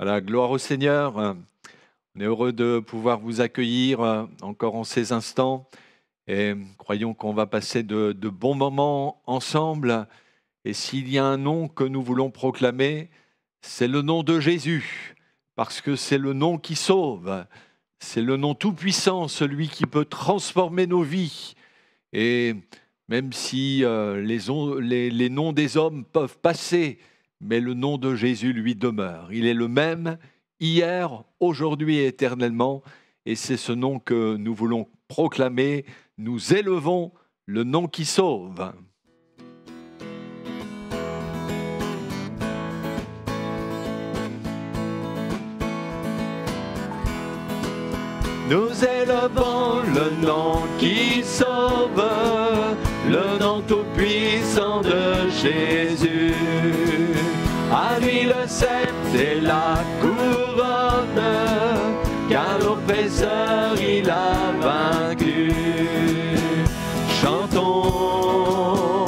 Voilà, gloire au Seigneur. On est heureux de pouvoir vous accueillir encore en ces instants et croyons qu'on va passer de bons moments ensemble. Et s'il y a un nom que nous voulons proclamer, c'est le nom de Jésus, parce que c'est le nom qui sauve, c'est le nom tout-puissant, celui qui peut transformer nos vies. Et même si les noms des hommes peuvent passer, mais le nom de Jésus, lui, demeure. Il est le même hier, aujourd'hui et éternellement. Et c'est ce nom que nous voulons proclamer. Nous élevons le nom qui sauve. Nous élevons le nom qui sauve, le nom tout-puissant de Jésus. À lui le sceptre et la couronne, car l'oppresseur il a vaincu. Chantons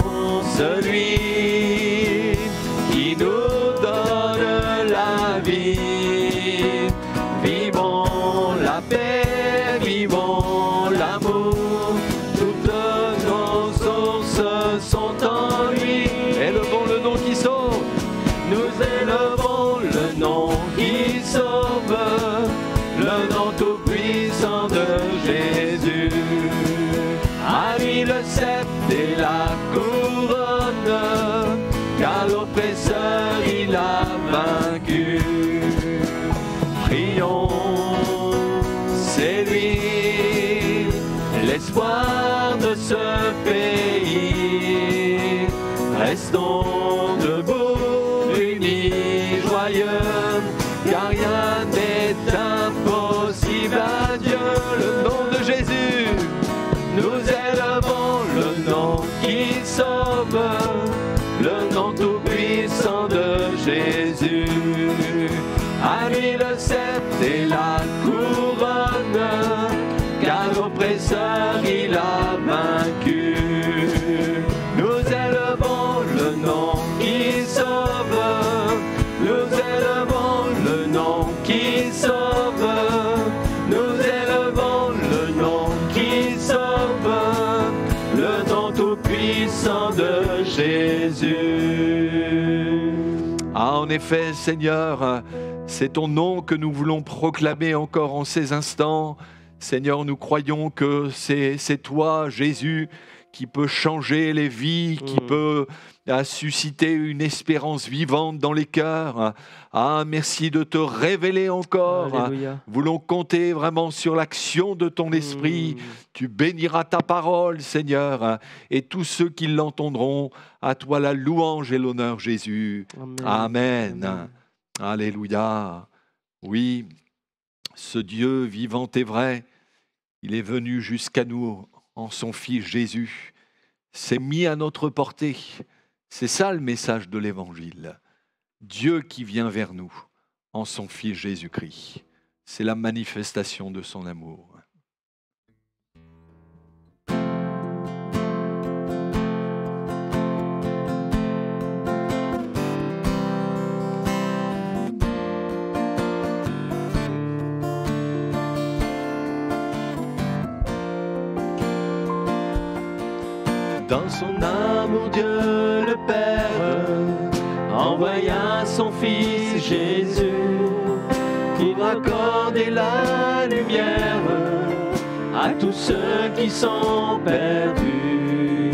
celui qui nous donne la vie. Vivons la paix, vivons l'amour, toutes nos sources sont en lui. Élevons le nom qui sauve. Nous élevons le nom qui sauve, le nom tout-puissant de Jésus. À lui le sceptre et la couronne, car l'oppresseur il a vaincu. Prions, c'est lui, l'espoir de ce pays. Restons debout, car rien n'est impossible à Dieu. Le nom de Jésus, nous élevons le nom qui sauve, le nom tout-puissant de Jésus. À lui le sceptre et la couronne, car l'oppresseur il a vaincu. Nous élevons le nom qui sauve, nous élevons le nom qui sauve, nous élevons le nom qui sauve, le nom tout-puissant de Jésus. Ah, en effet, Seigneur, c'est ton nom que nous voulons proclamer encore en ces instants. Seigneur, nous croyons que c'est toi, Jésus, qui peut changer les vies, qui peut susciter une espérance vivante dans les cœurs. Ah, merci de te révéler encore. Alléluia. Voulons compter vraiment sur l'action de ton esprit. Tu béniras ta parole, Seigneur, et tous ceux qui l'entendront, à toi la louange et l'honneur, Jésus. Amen. Amen. Alléluia. Oui, ce Dieu vivant et vrai, il est venu jusqu'à nous en son Fils Jésus, s'est mis à notre portée. C'est ça le message de l'Évangile. Dieu qui vient vers nous en son Fils Jésus-Christ. C'est la manifestation de son amour. Dans son amour, Dieu le Père envoya son Fils Jésus pour accorder la lumière à tous ceux qui sont perdus.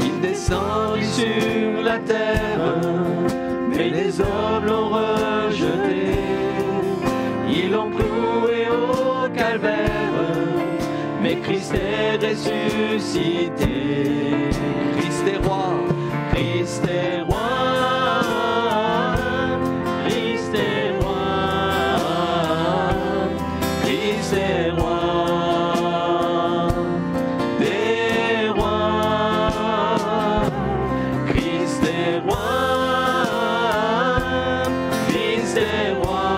Il descendit sur la terre, mais les hommes l'ont rejeté. Ils l'ont cloué au calvaire, mais Christ est ressuscité. Christ est roi, Christ est roi, Christ est roi, Christ est roi des rois. Christ est roi, Christ est roi,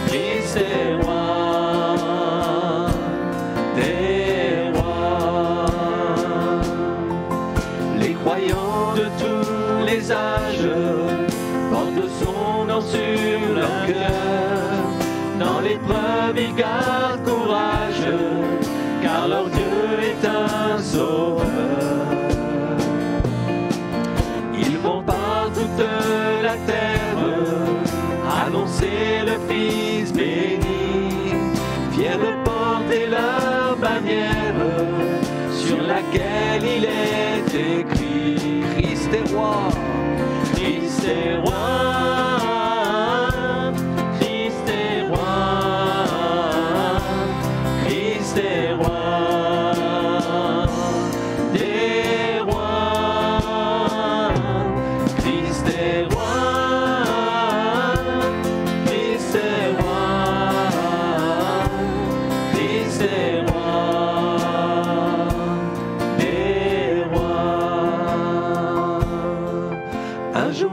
Christ est roi. Les croyants de tous les âges force sur leur cœur. Dans l'épreuve, ils gardent courage, car leur Dieu est un sauveur. Ils vont par toute la terre annoncer le Fils béni, fiers de porter leur bannière sur laquelle il est écrit: Christ est roi, Christ est roi.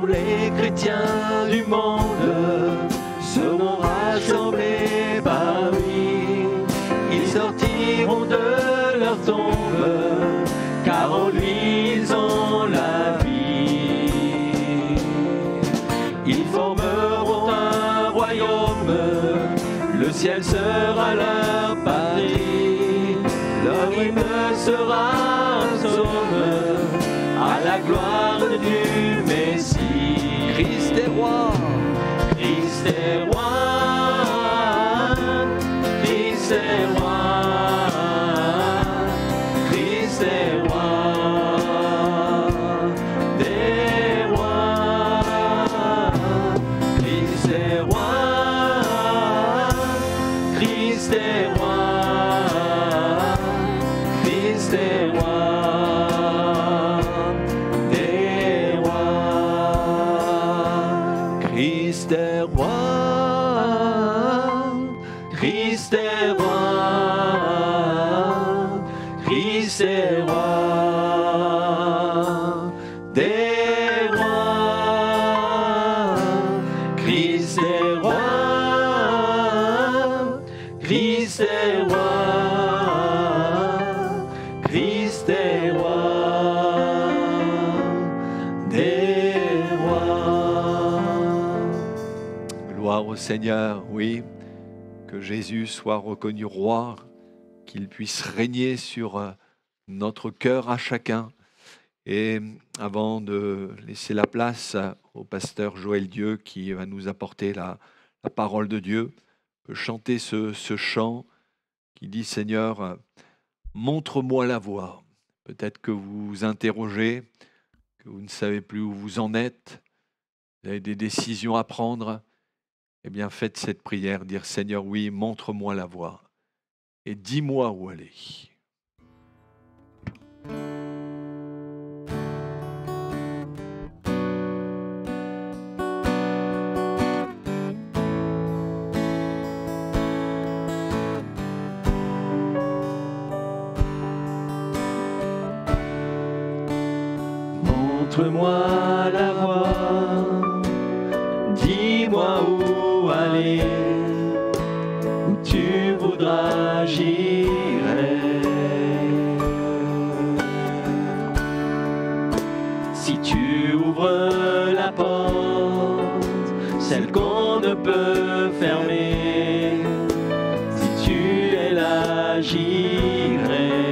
Les chrétiens du monde seront rassemblés par lui. Ils sortiront de leur tombe, car en lui ils ont la vie. Ils formeront un royaume, le ciel sera leur patrie. Leur hymne sera un psaume à la gloire du Messie. Christ est roi, Christ est roi, Christ est roi, Christ est roi des rois. Christ est roi, Christ est roi, Christ est roi. Christ est roi, Christ est roi, Christ est roi des rois. Christ est roi, Christ est roi, Christ est roi des rois. Gloire au Seigneur, oui, que Jésus soit reconnu roi, qu'il puisse régner sur notre cœur à chacun. Et avant de laisser la place au pasteur Joël Dieu qui va nous apporter la parole de Dieu, peut chanter ce chant qui dit: Seigneur, montre-moi la voie. Peut-être que vous vous interrogez, que vous ne savez plus où vous en êtes, vous avez des décisions à prendre. Eh bien, faites cette prière, dire: Seigneur, oui, montre-moi la voie et dis-moi où aller. Montre-moi la voie, dis-moi où aller, où tu voudras j'irai. Si tu ouvres la porte, celle qu'on ne peut fermer, si tu es là, j'irai.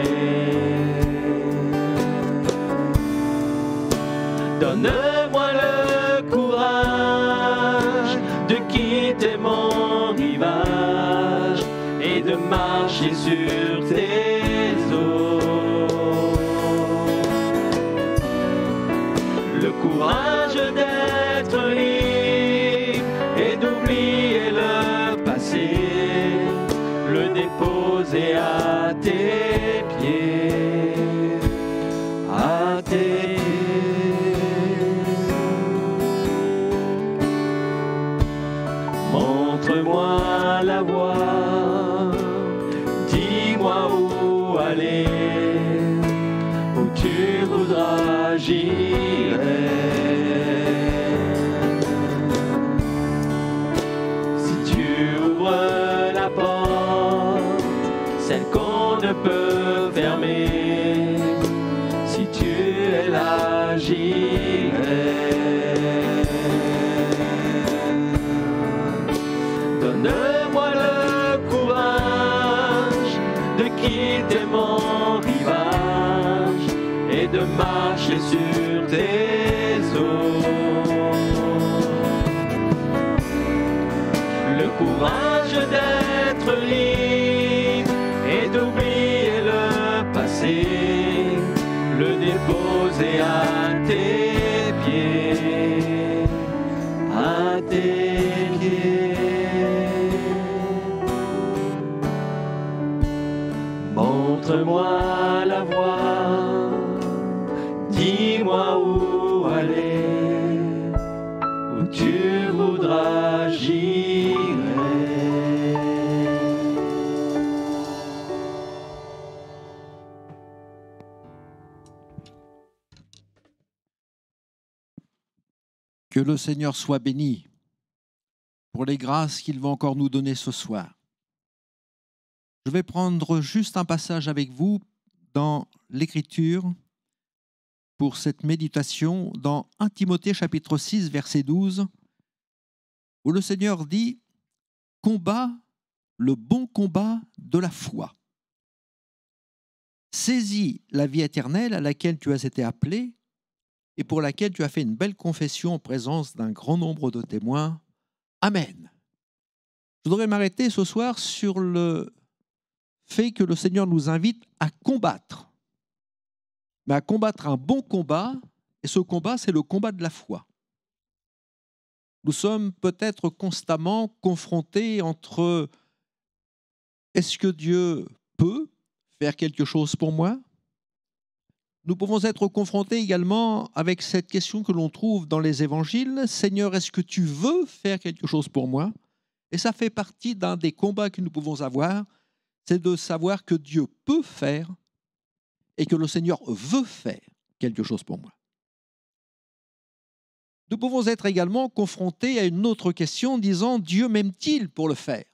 Donne-moi le courage de quitter mon rivage et de marcher sur tes eaux. Le courage d'être libre et d'oublier le passé, le déposer à tes pieds, à tes pieds. Montre-moi la voie, dis-moi où aller, où tu voudras j'irai. Si tu ouvres la porte, celle qu'on ne peut fermer, si tu es là, j'irai. marcher sur tes eaux. Le courage d'être libre et d'oublier le passé, le déposer à tes pieds, à tes pieds. Montre-moi la voie, dis-moi où aller, où tu voudras, j'irai. Que le Seigneur soit béni pour les grâces qu'il va encore nous donner ce soir. Je vais prendre juste un passage avec vous dans l'Écriture pour cette méditation dans 1 Timothée chapitre 6, verset 12, où le Seigneur dit « Combat le bon combat de la foi. Saisis la vie éternelle à laquelle tu as été appelé et pour laquelle tu as fait une belle confession en présence d'un grand nombre de témoins. Amen. » Je voudrais m'arrêter ce soir sur le fait que le Seigneur nous invite à combattre, mais à combattre un bon combat, et ce combat, c'est le combat de la foi. Nous sommes peut-être constamment confrontés entre est-ce que Dieu peut faire quelque chose pour moi? Nous pouvons être confrontés également avec cette question que l'on trouve dans les évangiles, Seigneur, est-ce que tu veux faire quelque chose pour moi? Et ça fait partie d'un des combats que nous pouvons avoir, c'est de savoir que Dieu peut faire et que le Seigneur veut faire quelque chose pour moi. Nous pouvons être également confrontés à une autre question en disant « Dieu m'aime-t-il pour le faire ?»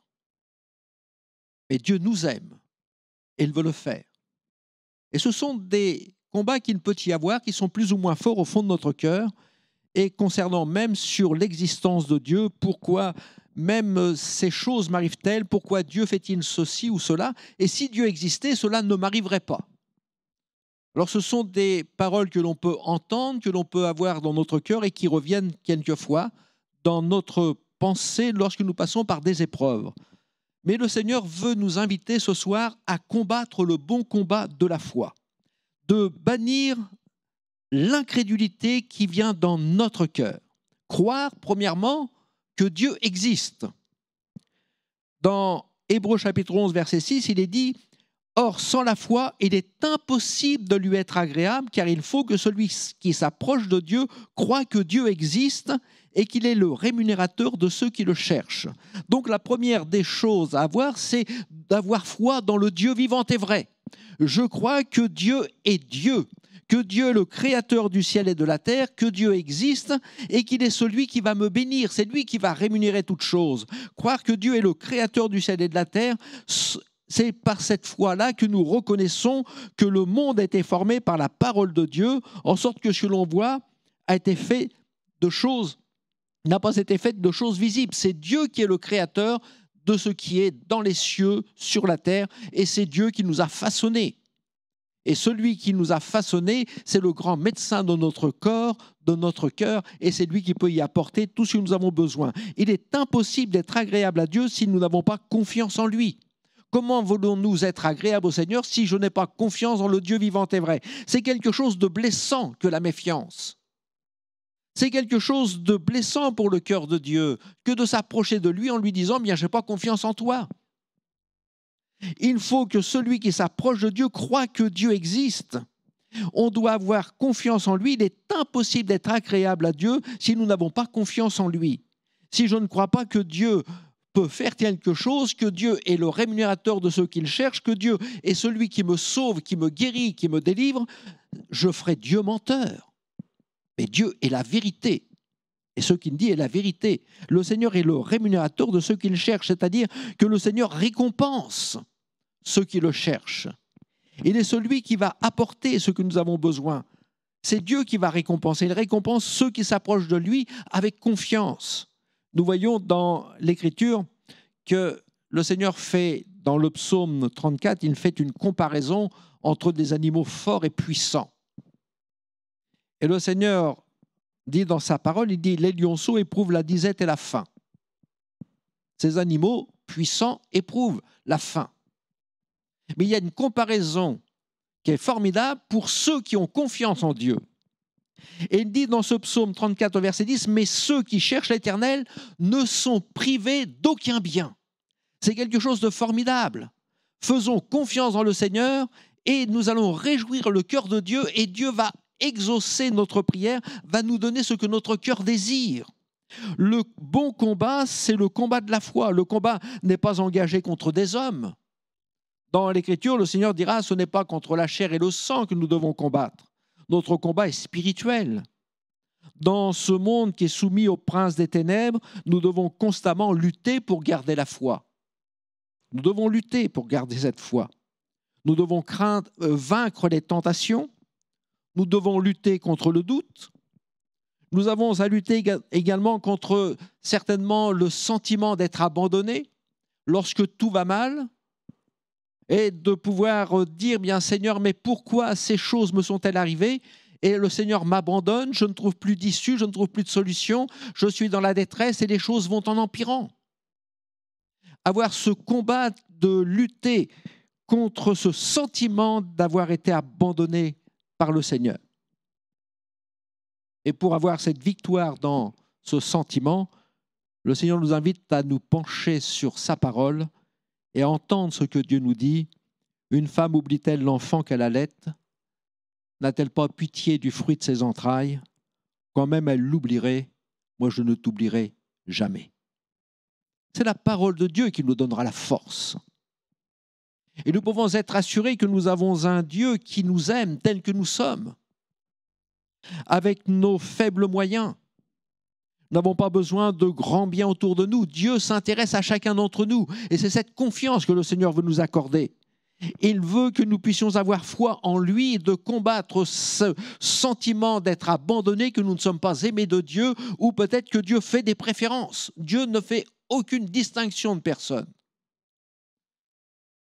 Mais Dieu nous aime et il veut le faire. Et ce sont des combats qu'il peut y avoir qui sont plus ou moins forts au fond de notre cœur et concernant même sur l'existence de Dieu, pourquoi même ces choses m'arrivent-elles, pourquoi Dieu fait-il ceci ou cela, et si Dieu existait, cela ne m'arriverait pas. Alors ce sont des paroles que l'on peut entendre, que l'on peut avoir dans notre cœur et qui reviennent quelquefois dans notre pensée lorsque nous passons par des épreuves. Mais le Seigneur veut nous inviter ce soir à combattre le bon combat de la foi, de bannir l'incrédulité qui vient dans notre cœur. Croire, premièrement, que Dieu existe. Dans Hébreux chapitre 11, verset 6, il est dit « Or, sans la foi, il est impossible de lui être agréable, car il faut que celui qui s'approche de Dieu croit que Dieu existe et qu'il est le rémunérateur de ceux qui le cherchent. » Donc la première des choses à avoir, c'est d'avoir foi dans le Dieu vivant et vrai. Je crois que Dieu est Dieu, que Dieu est le créateur du ciel et de la terre, que Dieu existe et qu'il est celui qui va me bénir, c'est lui qui va rémunérer toutes choses. Croire que Dieu est le créateur du ciel et de la terre, c'est par cette foi-là que nous reconnaissons que le monde a été formé par la parole de Dieu, en sorte que ce que l'on voit a été fait de choses, n'a pas été fait de choses visibles. C'est Dieu qui est le créateur de ce qui est dans les cieux, sur la terre, et c'est Dieu qui nous a façonnés. Et celui qui nous a façonnés, c'est le grand médecin de notre corps, de notre cœur, et c'est lui qui peut y apporter tout ce que nous avons besoin. Il est impossible d'être agréable à Dieu si nous n'avons pas confiance en lui. Comment voulons-nous être agréables au Seigneur si je n'ai pas confiance dans le Dieu vivant et vrai? C'est quelque chose de blessant que la méfiance. C'est quelque chose de blessant pour le cœur de Dieu que de s'approcher de lui en lui disant « Bien, je n'ai pas confiance en toi ». Il faut que celui qui s'approche de Dieu croit que Dieu existe. On doit avoir confiance en lui. Il est impossible d'être agréable à Dieu si nous n'avons pas confiance en lui. Si je ne crois pas que Dieu peut faire quelque chose, que Dieu est le rémunérateur de ceux qu'il cherche, que Dieu est celui qui me sauve, qui me guérit, qui me délivre, je ferai Dieu menteur. Mais Dieu est la vérité. Et ce qu'il dit est la vérité. Le Seigneur est le rémunérateur de ceux qu'il cherche, c'est-à-dire que le Seigneur récompense ceux qui le cherchent. Il est celui qui va apporter ce que nous avons besoin. C'est Dieu qui va récompenser. Il récompense ceux qui s'approchent de lui avec confiance. Nous voyons dans l'Écriture que le Seigneur fait, dans le psaume 34, il fait une comparaison entre des animaux forts et puissants. Et le Seigneur dit dans sa parole, il dit, les lionceaux éprouvent la disette et la faim. Ces animaux puissants éprouvent la faim. Mais il y a une comparaison qui est formidable pour ceux qui ont confiance en Dieu. Et il dit dans ce psaume 34 au verset 10, « Mais ceux qui cherchent l'Éternel ne sont privés d'aucun bien. » C'est quelque chose de formidable. Faisons confiance dans le Seigneur et nous allons réjouir le cœur de Dieu et Dieu va exaucer notre prière, va nous donner ce que notre cœur désire. Le bon combat, c'est le combat de la foi. Le combat n'est pas engagé contre des hommes. Dans l'Écriture, le Seigneur dira, ce n'est pas contre la chair et le sang que nous devons combattre. Notre combat est spirituel. Dans ce monde qui est soumis au prince des ténèbres, nous devons constamment lutter pour garder la foi. Nous devons lutter pour garder cette foi. Nous devons vaincre les tentations. Nous devons lutter contre le doute. Nous avons à lutter également contre certainement le sentiment d'être abandonné lorsque tout va mal et de pouvoir dire, bien Seigneur, mais pourquoi ces choses me sont-elles arrivées ? Et le Seigneur m'abandonne, je ne trouve plus d'issue, je ne trouve plus de solution, je suis dans la détresse et les choses vont en empirant. Avoir ce combat de lutter contre ce sentiment d'avoir été abandonné par le Seigneur. Et pour avoir cette victoire dans ce sentiment, le Seigneur nous invite à nous pencher sur sa parole et à entendre ce que Dieu nous dit. Une femme oublie-t-elle l'enfant qu'elle allait ? N'a-t-elle pas pitié du fruit de ses entrailles ? Quand même elle l'oublierait, moi je ne t'oublierai jamais. C'est la parole de Dieu qui nous donnera la force. Et nous pouvons être assurés que nous avons un Dieu qui nous aime tel que nous sommes, avec nos faibles moyens. Nous n'avons pas besoin de grands biens autour de nous. Dieu s'intéresse à chacun d'entre nous. Et c'est cette confiance que le Seigneur veut nous accorder. Il veut que nous puissions avoir foi en lui et de combattre ce sentiment d'être abandonné, que nous ne sommes pas aimés de Dieu, ou peut-être que Dieu fait des préférences. Dieu ne fait aucune distinction de personne.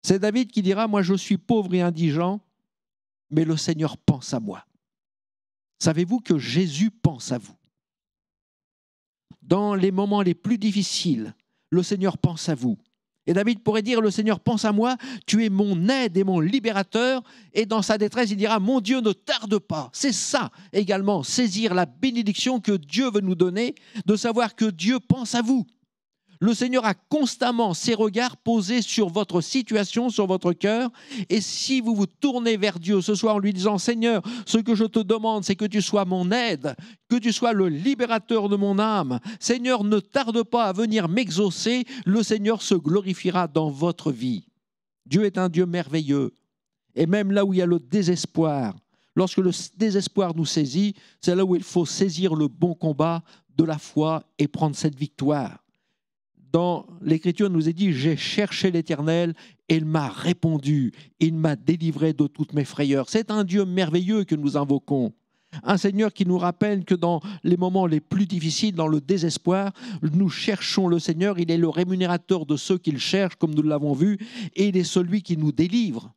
C'est David qui dira, moi je suis pauvre et indigent, mais le Seigneur pense à moi. Savez-vous que Jésus pense à vous? Dans les moments les plus difficiles, le Seigneur pense à vous. Et David pourrait dire, le Seigneur pense à moi, tu es mon aide et mon libérateur. Et dans sa détresse, il dira, mon Dieu, ne tarde pas. C'est ça également, saisir la bénédiction que Dieu veut nous donner, de savoir que Dieu pense à vous. Le Seigneur a constamment ses regards posés sur votre situation, sur votre cœur. Et si vous vous tournez vers Dieu ce soir en lui disant, Seigneur, ce que je te demande, c'est que tu sois mon aide, que tu sois le libérateur de mon âme. Seigneur, ne tarde pas à venir m'exaucer. Le Seigneur se glorifiera dans votre vie. Dieu est un Dieu merveilleux. Et même là où il y a le désespoir, lorsque le désespoir nous saisit, c'est là où il faut saisir le bon combat de la foi et prendre cette victoire. Dans l'Écriture, il nous est dit, j'ai cherché l'Éternel et il m'a répondu, il m'a délivré de toutes mes frayeurs. C'est un Dieu merveilleux que nous invoquons. Un Seigneur qui nous rappelle que dans les moments les plus difficiles, dans le désespoir, nous cherchons le Seigneur. Il est le rémunérateur de ceux qu'il cherche, comme nous l'avons vu, et il est celui qui nous délivre.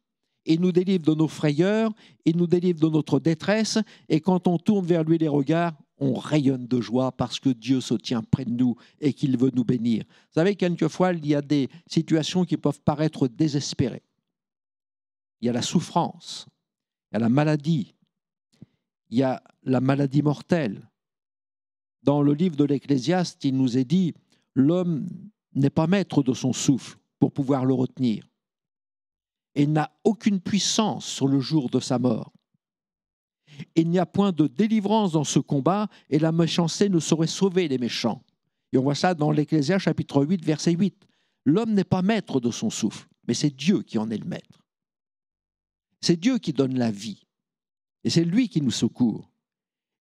Il nous délivre de nos frayeurs, il nous délivre de notre détresse, et quand on tourne vers lui les regards, on rayonne de joie parce que Dieu se tient près de nous et qu'il veut nous bénir. Vous savez, quelquefois, il y a des situations qui peuvent paraître désespérées. Il y a la souffrance, il y a la maladie, il y a la maladie mortelle. Dans le livre de l'Ecclésiaste, il nous est dit, l'homme n'est pas maître de son souffle pour pouvoir le retenir. Et n'a aucune puissance sur le jour de sa mort. Il n'y a point de délivrance dans ce combat et la méchanceté ne saurait sauver les méchants. Et on voit ça dans l'Ecclésiaste chapitre 8, verset 8. L'homme n'est pas maître de son souffle, mais c'est Dieu qui en est le maître. C'est Dieu qui donne la vie et c'est lui qui nous secourt.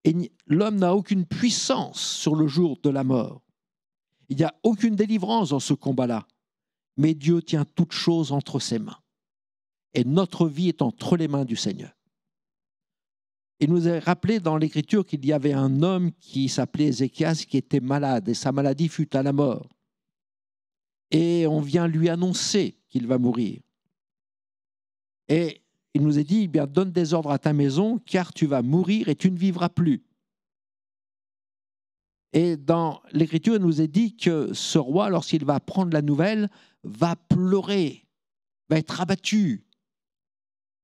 Et l'homme n'a aucune puissance sur le jour de la mort. Il n'y a aucune délivrance dans ce combat-là, mais Dieu tient toutes choses entre ses mains. Et notre vie est entre les mains du Seigneur. Il nous a rappelé dans l'Écriture qu'il y avait un homme qui s'appelait Ézéchias qui était malade et sa maladie fut à la mort. Et on vient lui annoncer qu'il va mourir. Et il nous est dit, eh bien, donne des ordres à ta maison, car tu vas mourir et tu ne vivras plus. Et dans l'Écriture, il nous est dit que ce roi, lorsqu'il va apprendre la nouvelle, va pleurer, va être abattu.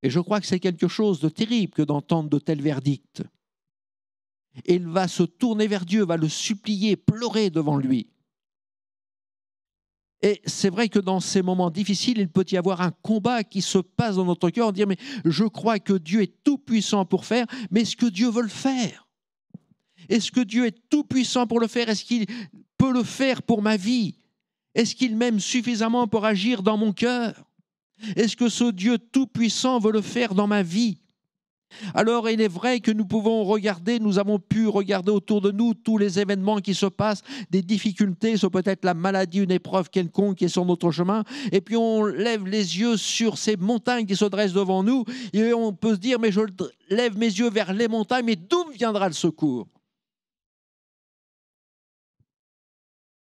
Et je crois que c'est quelque chose de terrible que d'entendre de tels verdicts. Et il va se tourner vers Dieu, va le supplier, pleurer devant lui. Et c'est vrai que dans ces moments difficiles, il peut y avoir un combat qui se passe dans notre cœur, en dire, mais je crois que Dieu est tout puissant pour faire, mais est-ce que Dieu veut le faire? Est-ce que Dieu est tout puissant pour le faire? Est-ce qu'il peut le faire pour ma vie? Est-ce qu'il m'aime suffisamment pour agir dans mon cœur? Est-ce que ce Dieu tout puissant veut le faire dans ma vie? Alors il est vrai que nous pouvons regarder, nous avons pu regarder autour de nous tous les événements qui se passent, des difficultés, c'est peut-être la maladie, une épreuve quelconque qui est sur notre chemin, et puis on lève les yeux sur ces montagnes qui se dressent devant nous, et on peut se dire, mais je lève mes yeux vers les montagnes, mais d'où me viendra le secours?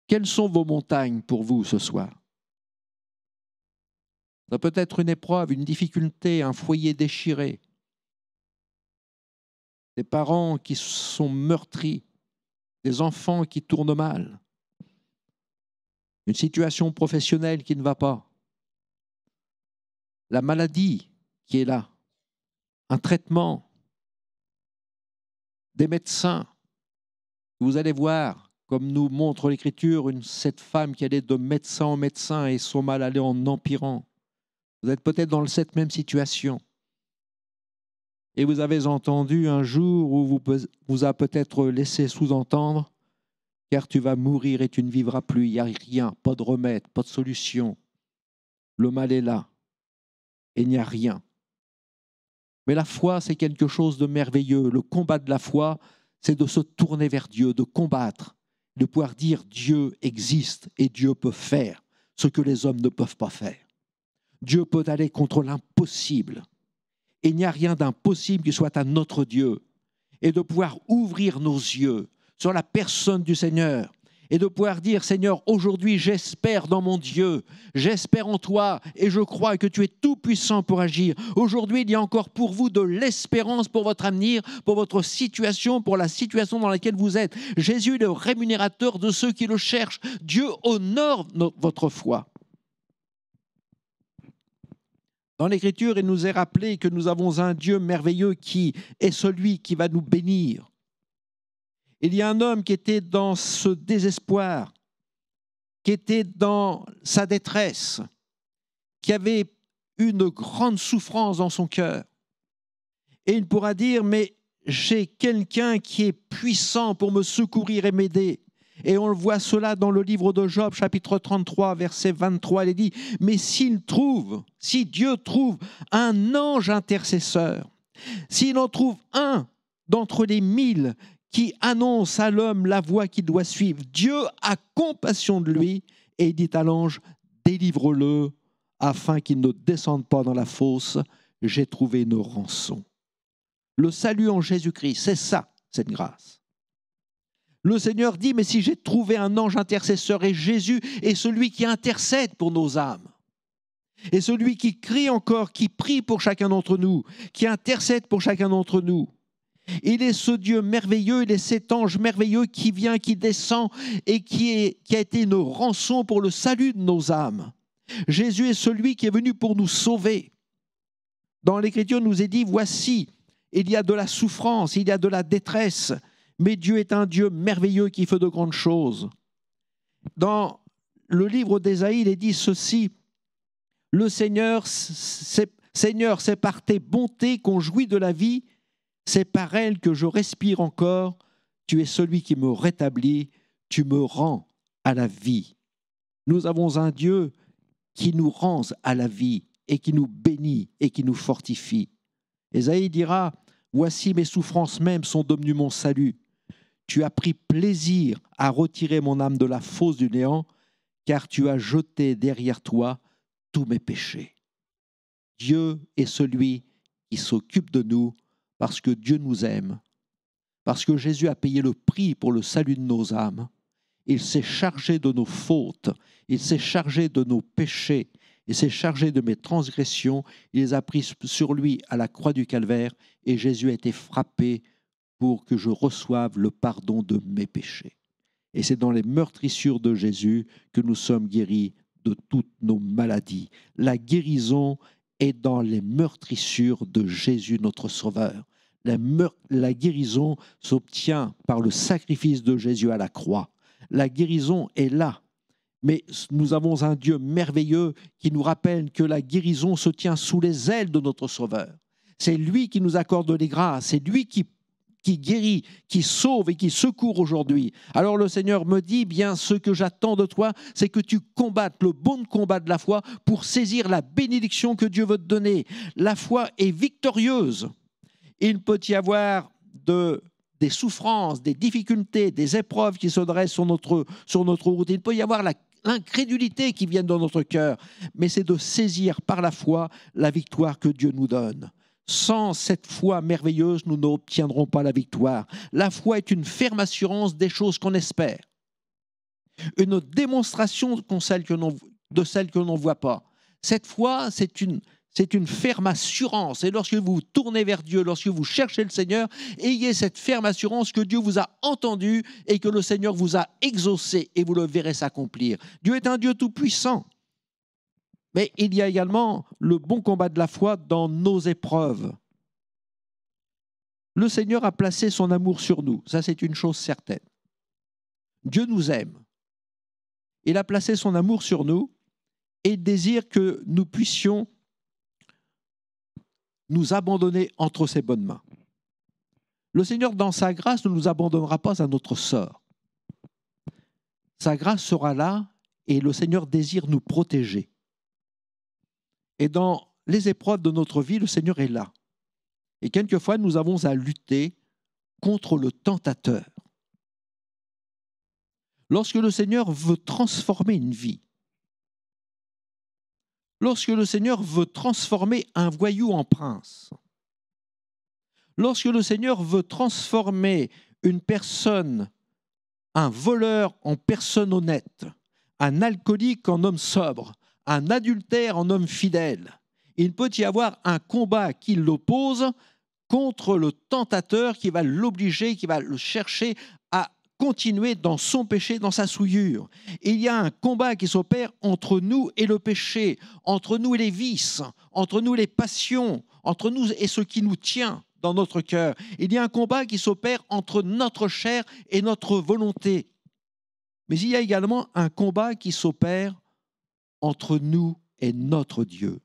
Quelles sont vos montagnes pour vous ce soir? Ça peut être une épreuve, une difficulté, un foyer déchiré, des parents qui sont meurtris, des enfants qui tournent mal, une situation professionnelle qui ne va pas, la maladie qui est là, un traitement, des médecins. Vous allez voir, comme nous montre l'Écriture, cette femme qui allait de médecin en médecin et son mal allait en empirant. Vous êtes peut-être dans cette même situation. Et vous avez entendu un jour où vous a peut-être laissé sous-entendre, car tu vas mourir et tu ne vivras plus. Il n'y a rien, pas de remède, pas de solution. Le mal est là et il n'y a rien. Mais la foi, c'est quelque chose de merveilleux. Le combat de la foi, c'est de se tourner vers Dieu, de combattre, de pouvoir dire Dieu existe et Dieu peut faire ce que les hommes ne peuvent pas faire. Dieu peut aller contre l'impossible. Et il n'y a rien d'impossible qui soit à notre Dieu. Et de pouvoir ouvrir nos yeux sur la personne du Seigneur et de pouvoir dire, Seigneur, aujourd'hui j'espère dans mon Dieu, j'espère en toi et je crois que tu es tout puissant pour agir. Aujourd'hui, il y a encore pour vous de l'espérance pour votre avenir, pour votre situation, pour la situation dans laquelle vous êtes. Jésus est le rémunérateur de ceux qui le cherchent. Dieu honore votre foi. Dans l'Écriture, il nous est rappelé que nous avons un Dieu merveilleux qui est celui qui va nous bénir. Il y a un homme qui était dans ce désespoir, qui était dans sa détresse, qui avait une grande souffrance dans son cœur. Et il pourra dire, mais j'ai quelqu'un qui est puissant pour me secourir et m'aider. Et on le voit cela dans le livre de Job, chapitre 33, verset 23. Il est dit, mais si Dieu trouve un ange intercesseur, s'il en trouve un d'entre les 1000 qui annonce à l'homme la voie qu'il doit suivre, Dieu a compassion de lui et il dit à l'ange, délivre-le afin qu'il ne descende pas dans la fosse, j'ai trouvé une rançon. Le salut en Jésus-Christ, c'est ça, cette grâce. Le Seigneur dit, mais si j'ai trouvé un ange intercesseur et Jésus est celui qui intercède pour nos âmes, et celui qui crie encore, qui prie pour chacun d'entre nous, qui intercède pour chacun d'entre nous. Il est ce Dieu merveilleux, il est cet ange merveilleux qui vient, qui descend et qui a été une rançon pour le salut de nos âmes. Jésus est celui qui est venu pour nous sauver. Dans l'Écriture, il nous est dit, voici, il y a de la souffrance, il y a de la détresse, mais Dieu est un Dieu merveilleux qui fait de grandes choses. Dans le livre d'Ésaïe, il est dit ceci, le Seigneur, c'est par tes bontés qu'on jouit de la vie, c'est par elle que je respire encore, tu es celui qui me rétablit, tu me rends à la vie. Nous avons un Dieu qui nous rend à la vie et qui nous bénit et qui nous fortifie. Ésaïe dira, voici mes souffrances même sont devenues mon salut. Tu as pris plaisir à retirer mon âme de la fosse du néant, car tu as jeté derrière toi tous mes péchés. Dieu est celui qui s'occupe de nous parce que Dieu nous aime, parce que Jésus a payé le prix pour le salut de nos âmes. Il s'est chargé de nos fautes, il s'est chargé de nos péchés, et s'est chargé de mes transgressions. Il les a prises sur lui à la croix du calvaire, et Jésus a été frappé pour que je reçoive le pardon de mes péchés. Et c'est dans les meurtrissures de Jésus que nous sommes guéris de toutes nos maladies. La guérison est dans les meurtrissures de Jésus, notre Sauveur. La guérison s'obtient par le sacrifice de Jésus à la croix. La guérison est là. Mais nous avons un Dieu merveilleux qui nous rappelle que la guérison se tient sous les ailes de notre Sauveur. C'est lui qui nous accorde les grâces, c'est lui qui guérit, qui sauve et qui secourt aujourd'hui. Alors le Seigneur me dit, bien, ce que j'attends de toi, c'est que tu combattes le bon combat de la foi pour saisir la bénédiction que Dieu veut te donner. La foi est victorieuse. Il peut y avoir des souffrances, des difficultés, des épreuves qui se dressent sur notre route. Il peut y avoir l'incrédulité qui vient dans notre cœur, mais c'est de saisir par la foi la victoire que Dieu nous donne. Sans cette foi merveilleuse, nous n'obtiendrons pas la victoire. La foi est une ferme assurance des choses qu'on espère, une démonstration de celle que l'on ne voit pas. Cette foi, c'est une ferme assurance. Et lorsque vous tournez vers Dieu, lorsque vous cherchez le Seigneur, ayez cette ferme assurance que Dieu vous a entendu et que le Seigneur vous a exaucé, et vous le verrez s'accomplir. Dieu est un Dieu tout-puissant. Mais il y a également le bon combat de la foi dans nos épreuves. Le Seigneur a placé son amour sur nous. Ça, c'est une chose certaine. Dieu nous aime. Il a placé son amour sur nous et il désire que nous puissions nous abandonner entre ses bonnes mains. Le Seigneur, dans sa grâce, ne nous abandonnera pas à notre sort. Sa grâce sera là et le Seigneur désire nous protéger. Et dans les épreuves de notre vie, le Seigneur est là. Et quelquefois, nous avons à lutter contre le tentateur. Lorsque le Seigneur veut transformer une vie, lorsque le Seigneur veut transformer un voyou en prince, lorsque le Seigneur veut transformer une personne, un voleur en personne honnête, un alcoolique en homme sobre, un adultère en homme fidèle, il peut y avoir un combat qui l'oppose contre le tentateur qui va l'obliger, qui va le chercher à continuer dans son péché, dans sa souillure. Il y a un combat qui s'opère entre nous et le péché, entre nous et les vices, entre nous et les passions, entre nous et ce qui nous tient dans notre cœur. Il y a un combat qui s'opère entre notre chair et notre volonté. Mais il y a également un combat qui s'opère entre nous et notre Dieu.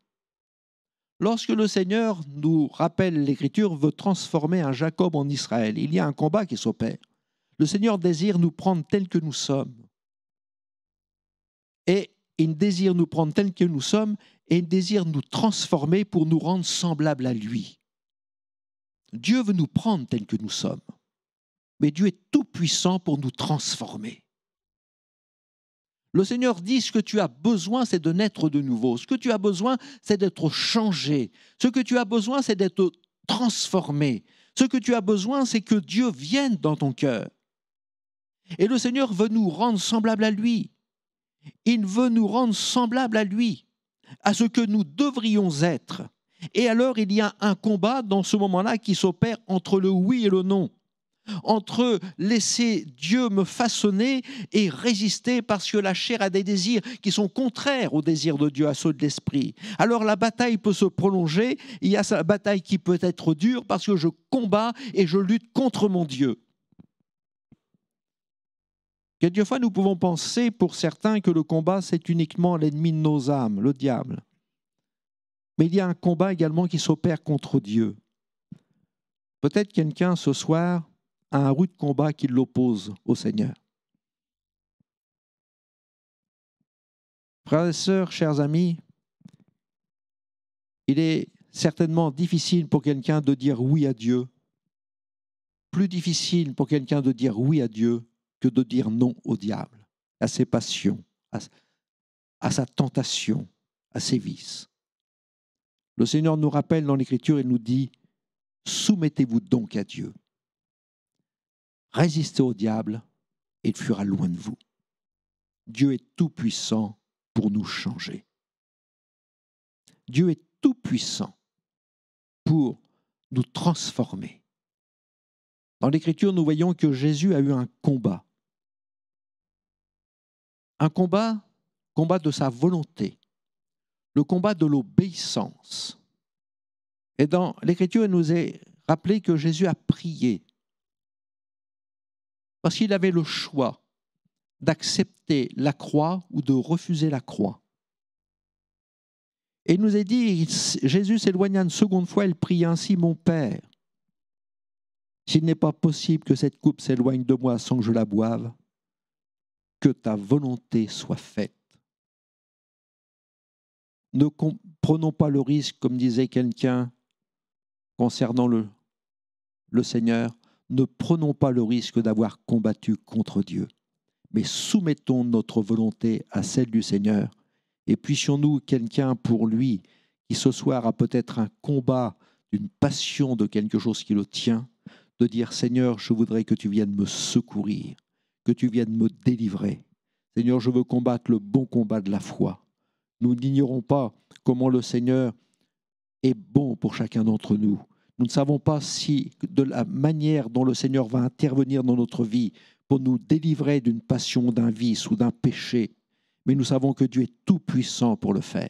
Lorsque le Seigneur, nous rappelle l'Écriture, veut transformer un Jacob en Israël, il y a un combat qui s'opère. Le Seigneur désire nous prendre tels que nous sommes. Et il désire nous prendre tels que nous sommes et il désire nous transformer pour nous rendre semblables à lui. Dieu veut nous prendre tels que nous sommes. Mais Dieu est tout puissant pour nous transformer. Le Seigneur dit, ce que tu as besoin, c'est de naître de nouveau. Ce que tu as besoin, c'est d'être changé. Ce que tu as besoin, c'est d'être transformé. Ce que tu as besoin, c'est que Dieu vienne dans ton cœur. Et le Seigneur veut nous rendre semblables à lui. Il veut nous rendre semblables à lui, à ce que nous devrions être. Et alors, il y a un combat dans ce moment-là qui s'opère entre le oui et le non. Entre laisser Dieu me façonner et résister parce que la chair a des désirs qui sont contraires aux désirs de Dieu, à ceux de l'esprit. Alors la bataille peut se prolonger, il y a cette bataille qui peut être dure parce que je combats et je lutte contre mon Dieu. Quelquefois, nous pouvons penser pour certains que le combat, c'est uniquement l'ennemi de nos âmes, le diable. Mais il y a un combat également qui s'opère contre Dieu. Peut-être quelqu'un ce soir a un rude combat qui l'oppose au Seigneur. Frères et sœurs, chers amis, il est certainement difficile pour quelqu'un de dire oui à Dieu, plus difficile pour quelqu'un de dire oui à Dieu que de dire non au diable, à ses passions, à sa tentation, à ses vices. Le Seigneur nous rappelle dans l'Écriture, il nous dit « Soumettez-vous donc à Dieu. Résistez au diable et il fuira loin de vous. » Dieu est tout puissant pour nous changer. Dieu est tout puissant pour nous transformer. Dans l'Écriture, nous voyons que Jésus a eu un combat. Un combat de sa volonté, le combat de l'obéissance. Et dans l'Écriture, il nous est rappelé que Jésus a prié parce qu'il avait le choix d'accepter la croix ou de refuser la croix. Et il nous est dit, Jésus s'éloigna une seconde fois, il prie ainsi, « Mon Père, s'il n'est pas possible que cette coupe s'éloigne de moi sans que je la boive, que ta volonté soit faite. » Ne prenons pas le risque, comme disait quelqu'un concernant le Seigneur, ne prenons pas le risque d'avoir combattu contre Dieu, mais soumettons notre volonté à celle du Seigneur et puissions-nous quelqu'un pour lui qui ce soir a peut-être un combat, une passion de quelque chose qui le tient, de dire « Seigneur, je voudrais que tu viennes me secourir, que tu viennes me délivrer. Seigneur, je veux combattre le bon combat de la foi. » Nous n'ignorons pas comment le Seigneur est bon pour chacun d'entre nous. Nous ne savons pas si de la manière dont le Seigneur va intervenir dans notre vie pour nous délivrer d'une passion, d'un vice ou d'un péché, mais nous savons que Dieu est tout puissant pour le faire.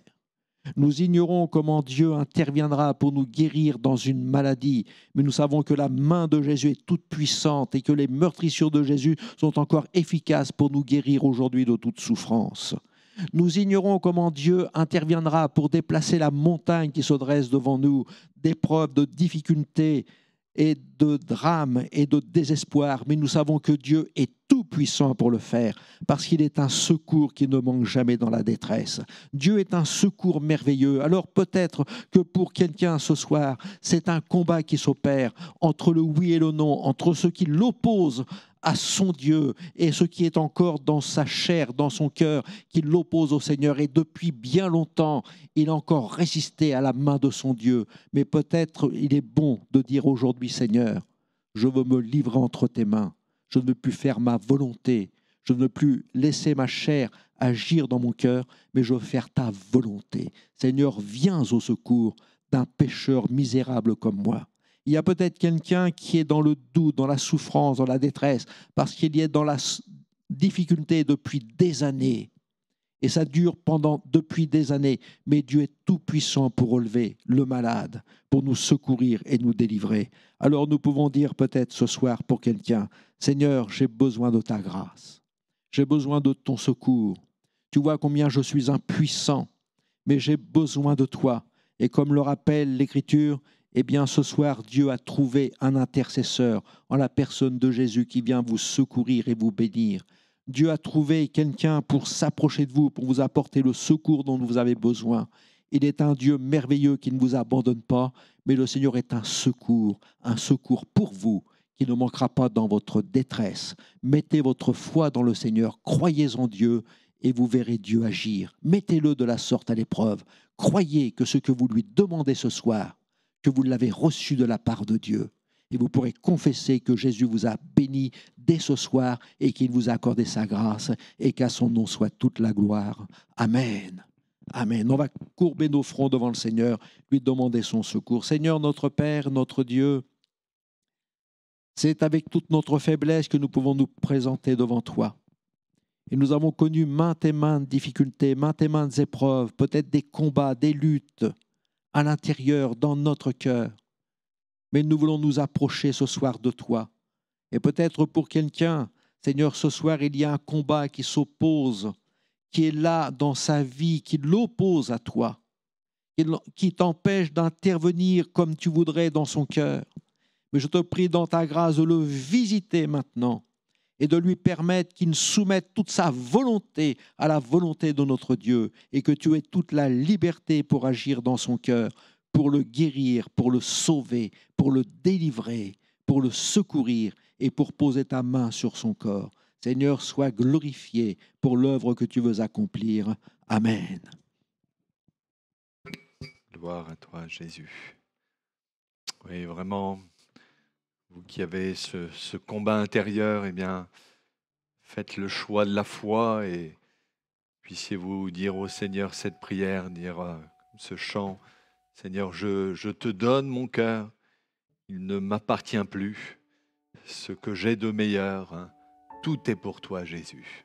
Nous ignorons comment Dieu interviendra pour nous guérir dans une maladie, mais nous savons que la main de Jésus est toute puissante et que les meurtrissures de Jésus sont encore efficaces pour nous guérir aujourd'hui de toute souffrance. Nous ignorons comment Dieu interviendra pour déplacer la montagne qui se dresse devant nous, d'épreuves, de difficultés et de drames et de désespoir, mais nous savons que Dieu est tout puissant pour le faire, parce qu'il est un secours qui ne manque jamais dans la détresse. Dieu est un secours merveilleux. Alors peut-être que pour quelqu'un ce soir, c'est un combat qui s'opère entre le oui et le non, entre ceux qui l'opposent à son Dieu et ce qui est encore dans sa chair, dans son cœur, qui l'oppose au Seigneur. Et depuis bien longtemps, il a encore résisté à la main de son Dieu. Mais peut-être il est bon de dire aujourd'hui, Seigneur, je veux me livrer entre tes mains. Je ne veux plus faire ma volonté. Je ne veux plus laisser ma chair agir dans mon cœur, mais je veux faire ta volonté. Seigneur, viens au secours d'un pécheur misérable comme moi. Il y a peut-être quelqu'un qui est dans le doute, dans la souffrance, dans la détresse, parce qu'il est dans la difficulté depuis des années. Et ça dure depuis des années. Mais Dieu est tout puissant pour relever le malade, pour nous secourir et nous délivrer. Alors nous pouvons dire peut-être ce soir pour quelqu'un, Seigneur, j'ai besoin de ta grâce. J'ai besoin de ton secours. Tu vois combien je suis impuissant, mais j'ai besoin de toi. Et comme le rappelle l'Écriture, eh bien, ce soir, Dieu a trouvé un intercesseur en la personne de Jésus qui vient vous secourir et vous bénir. Dieu a trouvé quelqu'un pour s'approcher de vous, pour vous apporter le secours dont vous avez besoin. Il est un Dieu merveilleux qui ne vous abandonne pas, mais le Seigneur est un secours pour vous, qui ne manquera pas dans votre détresse. Mettez votre foi dans le Seigneur, croyez en Dieu et vous verrez Dieu agir. Mettez-le de la sorte à l'épreuve. Croyez que ce que vous lui demandez ce soir, que vous l'avez reçu de la part de Dieu. Et vous pourrez confesser que Jésus vous a béni dès ce soir et qu'il vous a accordé sa grâce et qu'à son nom soit toute la gloire. Amen. Amen. On va courber nos fronts devant le Seigneur, lui demander son secours. Seigneur, notre Père, notre Dieu, c'est avec toute notre faiblesse que nous pouvons nous présenter devant toi. Et nous avons connu maintes et maintes difficultés, maintes et maintes épreuves, peut-être des combats, des luttes, à l'intérieur, dans notre cœur. Mais nous voulons nous approcher ce soir de toi. Et peut-être pour quelqu'un, Seigneur, ce soir, il y a un combat qui s'oppose, qui est là dans sa vie, qui l'oppose à toi, qui t'empêche d'intervenir comme tu voudrais dans son cœur. Mais je te prie dans ta grâce de le visiter maintenant et de lui permettre qu'il soumette toute sa volonté à la volonté de notre Dieu et que tu aies toute la liberté pour agir dans son cœur, pour le guérir, pour le sauver, pour le délivrer, pour le secourir et pour poser ta main sur son corps. Seigneur, sois glorifié pour l'œuvre que tu veux accomplir. Amen. Gloire à toi, Jésus. Oui, vraiment, vous qui avez ce combat intérieur, eh bien, faites le choix de la foi et puissiez-vous dire au Seigneur cette prière, dire ce chant. Seigneur, je te donne mon cœur, il ne m'appartient plus. Ce que j'ai de meilleur, hein, tout est pour toi, Jésus.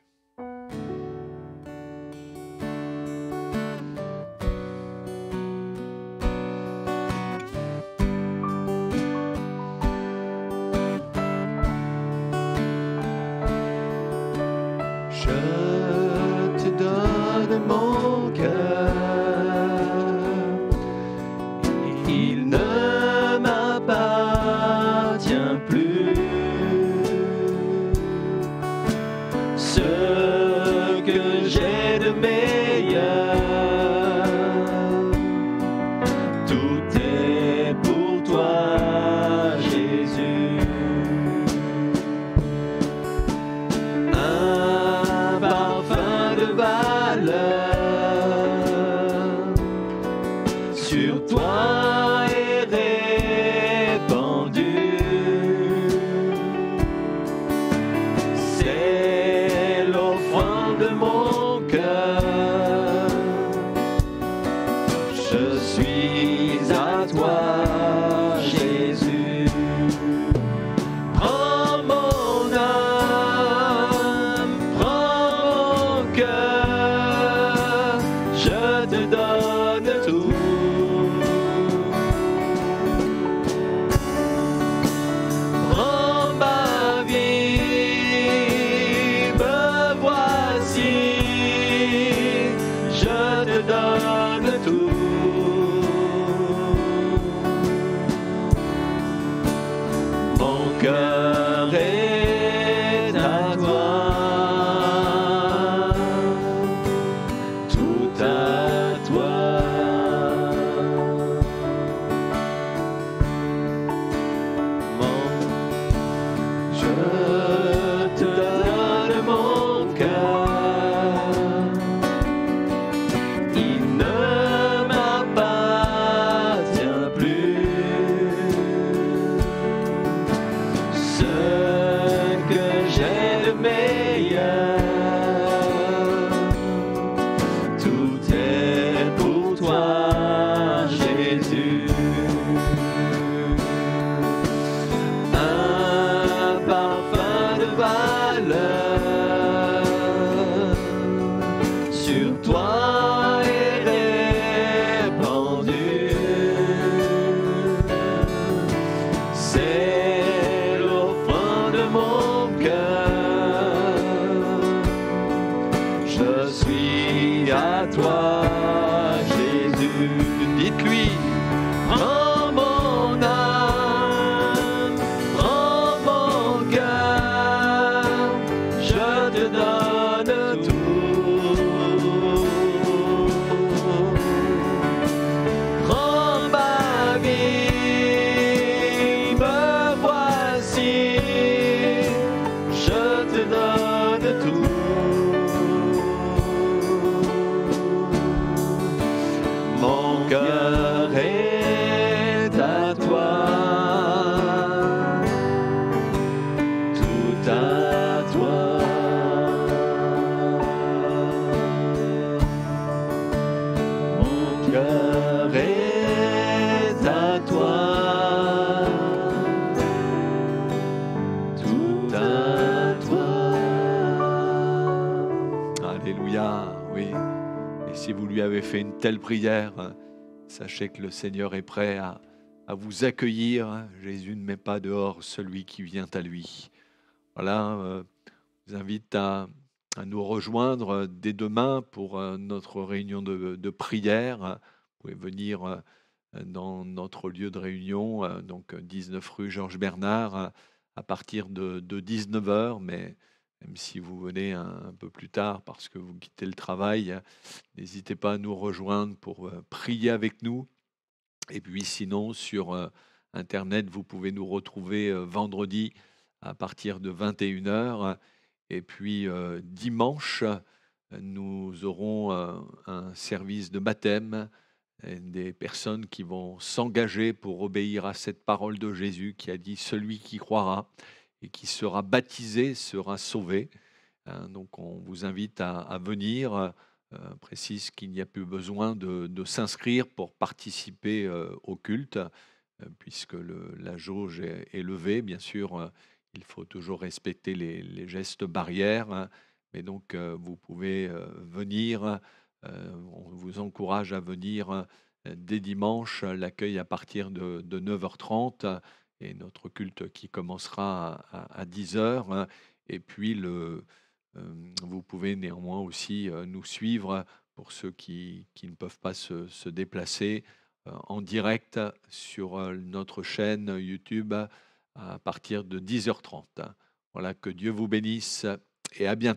Je te donne mon cœur, il ne m'appartient plus. Ce que j'ai de meilleur, tout est pour toi, Jésus. Un parfum de valeur sur toi est répandu. C'est l'offrande de mon cœur. Je suis à toi, Jésus. Prends mon âme, prends mon cœur, je te donne tout. Prends ma vie, me voici, je te donne tout. Mon cœur est à toi, tout à toi. Je te donne mon cœur, il ne m'appartient plus. Ce que j'ai de meilleur, tout est pour toi, Jésus. Un parfum de valeur sur toi est répandu. C'est l'offrande de mon cœur. Je suis à toi, Jésus. Dites-lui, prends mon âme, prends mon cœur, je te donne tout. Prends ma vie, me voici, je te donne tout. Mon cœur est à toi, tout à toi. Mon cœur est à toi, tout à toi. Alléluia, oui. Et si vous lui avez fait une telle prière, sachez que le Seigneur est prêt à vous accueillir. Jésus ne met pas dehors celui qui vient à lui. Voilà, je vous invite à nous rejoindre dès demain pour notre réunion de prière. Vous pouvez venir dans notre lieu de réunion, donc 19 rue Georges Bernard, à partir de 19h, mais même si vous venez un peu plus tard parce que vous quittez le travail, n'hésitez pas à nous rejoindre pour prier avec nous. Et puis sinon, sur Internet, vous pouvez nous retrouver vendredi à partir de 21h. Et puis dimanche, nous aurons un service de baptême, des personnes qui vont s'engager pour obéir à cette parole de Jésus qui a dit « Celui qui croira et qui sera baptisé sera sauvé ». Donc on vous invite à venir précise qu'il n'y a plus besoin de s'inscrire pour participer au culte, puisque la jauge est levée. Bien sûr, il faut toujours respecter les gestes barrières, hein, mais donc vous pouvez venir. On vous encourage à venir dès dimanche, l'accueil à partir de 9h30 et notre culte qui commencera à 10h, hein. Et puis vous pouvez néanmoins aussi nous suivre pour ceux qui ne peuvent pas se déplacer en direct sur notre chaîne YouTube à partir de 10h30. Voilà, que Dieu vous bénisse et à bientôt.